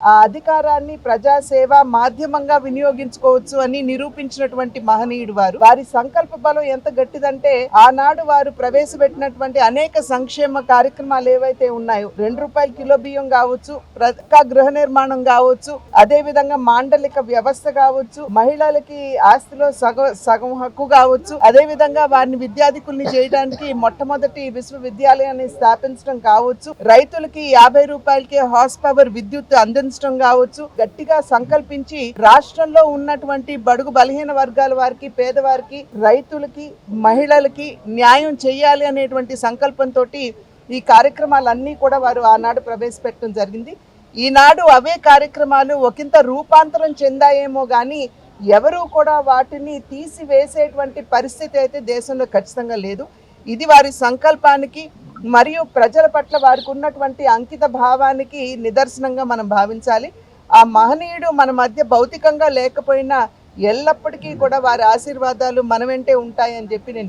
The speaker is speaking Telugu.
ఆ అధికారాన్ని ప్రజాసేవ మాధ్యమంగా వినియోగించుకోవచ్చు అని నిరూపించినటువంటి మహనీయుడు వారి సంకల్ప బలం ఎంత గట్టిదంటే ఆనాడు వారు ప్రవేశపెట్టినటువంటి అనేక సంక్షేమ కార్యక్రమాలు ఏవైతే ఉన్నాయో ₹2 కిలో బియ్యం కావచ్చు, పక్కా గృహ నిర్మాణం కావచ్చు, అదే విధంగా మాండలిక వ్యవస్థ కావచ్చు, మహిళలకి ఆస్తిలో సగం హక్కు కావచ్చు, అదే విధంగా వారిని విద్యాధికుల్ని చేయడానికి మొట్టమొదటి విశ్వవిద్యాలయాన్ని స్థాపించడం కావచ్చు, రైతులకి ₹50కే హార్స్ పవర్ విద్యుత్ అందించడం కావచ్చు, గట్టిగా సంకల్పించి రాష్ట్రంలో ఉన్నటువంటి బడుగు బలహీన వర్గాల వారికి, పేదవారికి, రైతులకి, మహిళలకి న్యాయం చేయాలి అనేటువంటి సంకల్పంతో ఈ కార్యక్రమాలన్నీ కూడా వారు ఆనాడు ప్రవేశపెట్టడం జరిగింది. ఈనాడు అవే కార్యక్రమాలు ఒకంత రూపాంతరం చెందాయేమో కానీ ఎవరూ కూడా వాటిని తీసివేసేటువంటి పరిస్థితి అయితే దేశంలో ఖచ్చితంగా లేదు. ఇది వారి సంకల్పానికి మరియు ప్రజల పట్ల వారికి ఉన్నటువంటి అంకిత భావానికి నిదర్శనంగా మనం భావించాలి. ఆ మహనీయుడు మన మధ్య భౌతికంగా లేకపోయినా ఎల్లప్పటికీ కూడా వారి ఆశీర్వాదాలు మన వెంటే ఉంటాయని చెప్పి నేను